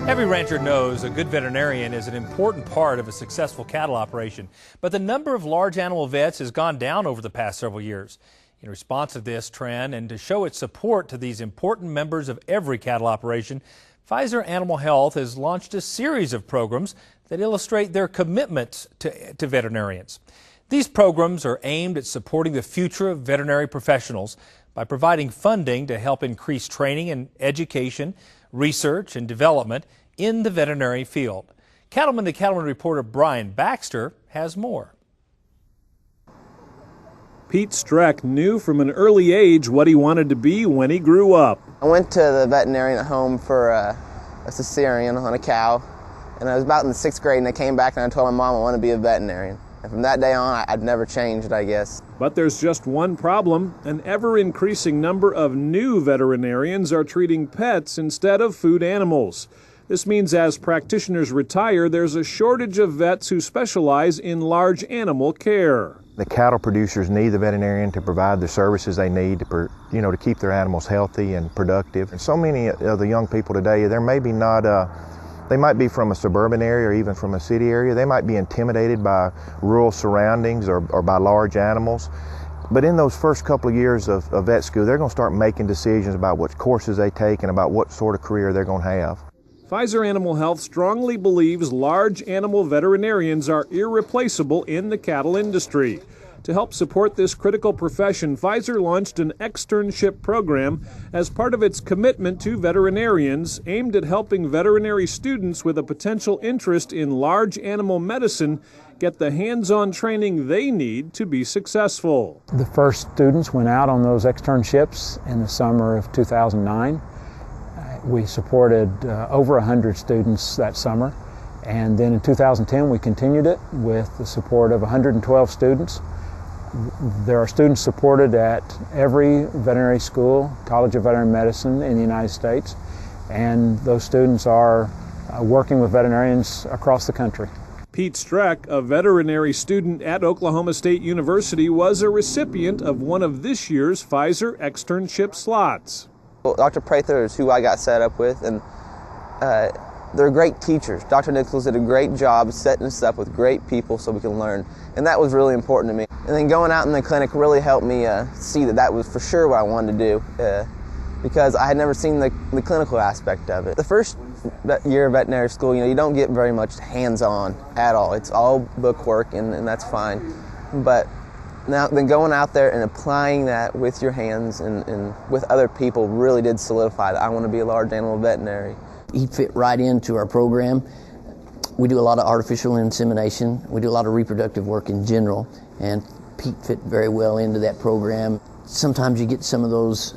Every rancher knows a good veterinarian is an important part of a successful cattle operation, but the number of large animal vets has gone down over the past several years. In response to this trend and to show its support to these important members of every cattle operation, Pfizer Animal Health has launched a series of programs that illustrate their commitment to veterinarians. These programs are aimed at supporting the future of veterinary professionals by providing funding to help increase training and education, research and development in the veterinary field. Cattleman to Cattleman reporter Brian Baxter has more. Pete Streck knew from an early age what he wanted to be when he grew up. I went to the veterinarian at home for a cesarean on a cow, and I was about in the 6th grade, and I came back and I told my mom I want to be a veterinarian. And from that day on, I'd never changed, I guess. But there's just one problem. An ever-increasing number of new veterinarians are treating pets instead of food animals. This means as practitioners retire, there's a shortage of vets who specialize in large animal care. The cattle producers need the veterinarian to provide the services they need to keep their animals healthy and productive. And so many of the young people today, they might be from a suburban area or even from a city area. They might be intimidated by rural surroundings or by large animals. But in those first couple of years of vet school, they're going to start making decisions about what courses they take and about what sort of career they're going to have. Pfizer Animal Health strongly believes large animal veterinarians are irreplaceable in the cattle industry. To help support this critical profession, Pfizer launched an externship program as part of its commitment to veterinarians, aimed at helping veterinary students with a potential interest in large animal medicine get the hands-on training they need to be successful. The first students went out on those externships in the summer of 2009. We supported over 100 students that summer, and then in 2010 we continued it with the support of 112 students. There are students supported at every veterinary school, College of Veterinary Medicine in the United States, and those students are working with veterinarians across the country. Pete Streck, a veterinary student at Oklahoma State University, was a recipient of one of this year's Pfizer externship slots. Well, Dr. Prather is who I got set up with, and they're great teachers. Dr. Nichols did a great job setting us up with great people so we can learn, and that was really important to me. And then going out in the clinic really helped me see that was for sure what I wanted to do, because I had never seen the clinical aspect of it. The first year of veterinary school, you don't get very much hands-on at all. It's all book work, and that's fine. But now, then going out there and applying that with your hands and with other people really did solidify that I want to be a large animal veterinary. He fit right into our program. We do a lot of artificial insemination. We do a lot of reproductive work in general, and Pete fit very well into that program. Sometimes you get some of those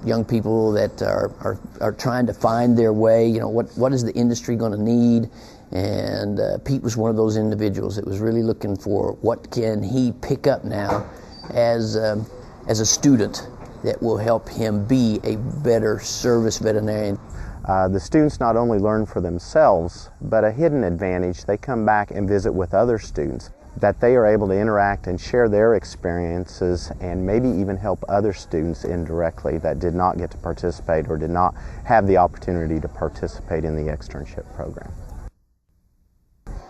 young people that are trying to find their way. What is the industry going to need? And Pete was one of those individuals that was really looking for what can he pick up now as a student that will help him be a better service veterinarian. The students not only learn for themselves, but a hidden advantage, they come back and visit with other students, that they are able to interact and share their experiences and maybe even help other students indirectly that did not get to participate or did not have the opportunity to participate in the externship program.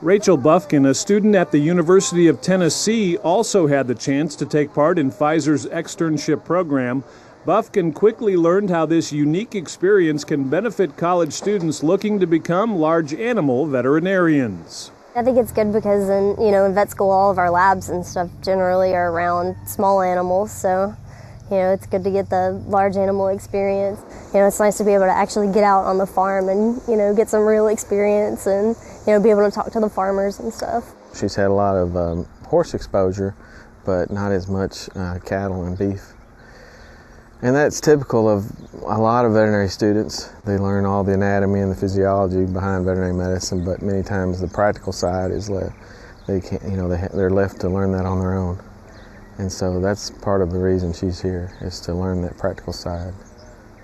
Rachel Buffkin, a student at the University of Tennessee, also had the chance to take part in Pfizer's externship program. Buffkin quickly learned how this unique experience can benefit college students looking to become large animal veterinarians. I think it's good because in vet school all of our labs and stuff generally are around small animals, so it's good to get the large animal experience. It's nice to be able to actually get out on the farm and get some real experience and be able to talk to the farmers and stuff. She's had a lot of horse exposure, but not as much cattle and beef. And that's typical of a lot of veterinary students. They learn all the anatomy and the physiology behind veterinary medicine, but many times the practical side is left. They can't, they're left to learn that on their own. And so that's part of the reason she's here, is to learn that practical side of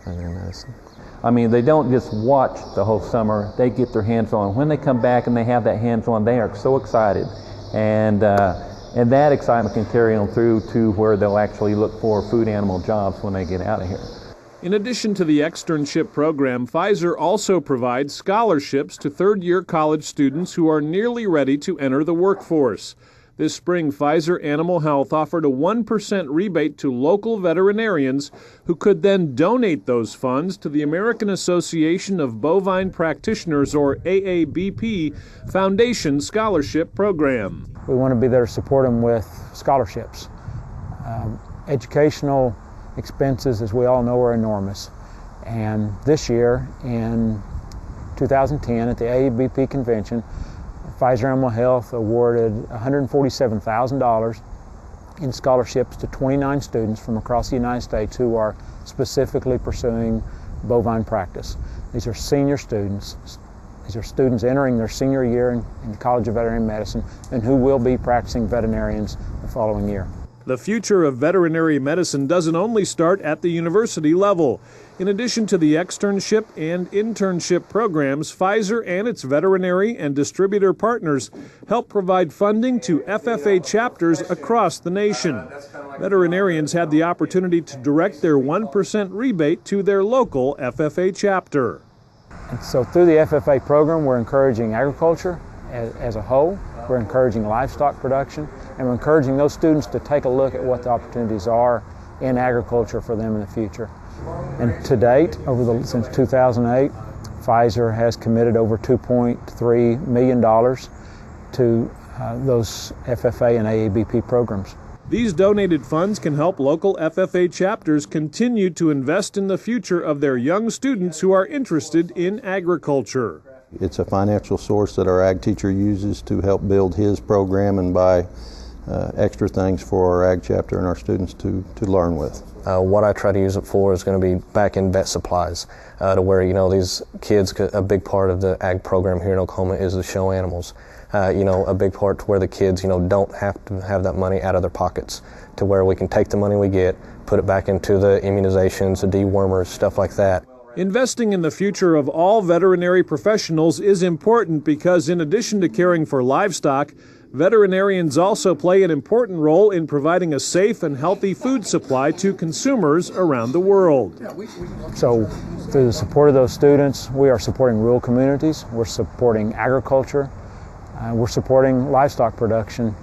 veterinary medicine. I mean, they don't just watch the whole summer, they get their hands on. When they come back and they have that hands on, they are so excited. And that excitement can carry them through to where they'll actually look for food animal jobs when they get out of here. In addition to the externship program, Pfizer also provides scholarships to third-year college students who are nearly ready to enter the workforce. This spring, Pfizer Animal Health offered a 1% rebate to local veterinarians who could then donate those funds to the American Association of Bovine Practitioners, or AABP, Foundation Scholarship Program. We want to be there to support them with scholarships. Educational expenses, as we all know, are enormous. And this year, in 2010, at the AABP convention, Pfizer Animal Health awarded $147,000 in scholarships to 29 students from across the United States who are specifically pursuing bovine practice. These are senior students. These are students entering their senior year in the College of Veterinary Medicine and who will be practicing veterinarians the following year. The future of veterinary medicine doesn't only start at the university level. In addition to the externship and internship programs, Pfizer and its veterinary and distributor partners help provide funding to FFA chapters across the nation. Veterinarians had the opportunity to direct their 1% rebate to their local FFA chapter. And so through the FFA program, we're encouraging agriculture as a whole. We're encouraging livestock production, and we're encouraging those students to take a look at what the opportunities are in agriculture for them in the future. And to date, since 2008, Pfizer has committed over $2.3 million to those FFA and AABP programs. These donated funds can help local FFA chapters continue to invest in the future of their young students who are interested in agriculture. It's a financial source that our ag teacher uses to help build his program and buy extra things for our ag chapter and our students to learn with. What I try to use it for is going to be back in vet supplies, to where, these kids, a big part of the ag program here in Oklahoma is the show animals. A big part to where the kids, don't have to have that money out of their pockets, to where we can take the money we get, put it back into the immunizations, the dewormers, stuff like that. Investing in the future of all veterinary professionals is important because in addition to caring for livestock, veterinarians also play an important role in providing a safe and healthy food supply to consumers around the world. So through the support of those students, we are supporting rural communities, we're supporting agriculture, we're supporting livestock production,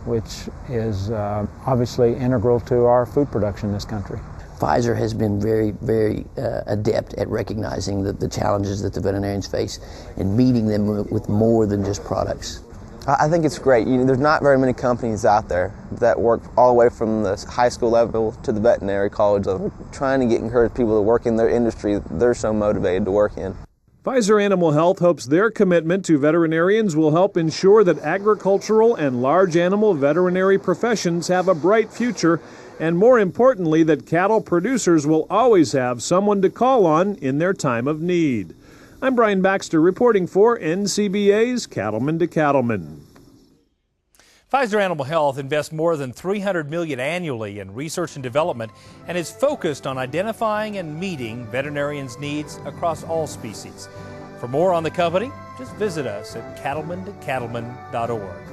which is obviously integral to our food production in this country. Pfizer has been very, very adept at recognizing the challenges that the veterinarians face and meeting them with more than just products. I think it's great. There's not very many companies out there that work all the way from the high school level to the veterinary college level, trying to encourage people to work in their industry they're so motivated to work in. Pfizer Animal Health hopes their commitment to veterinarians will help ensure that agricultural and large animal veterinary professions have a bright future, and more importantly, that cattle producers will always have someone to call on in their time of need. I'm Brian Baxter reporting for NCBA's Cattleman to Cattleman. Pfizer Animal Health invests more than $300 million annually in research and development and is focused on identifying and meeting veterinarians' needs across all species. For more on the company, just visit us at cattlemantocattleman.org.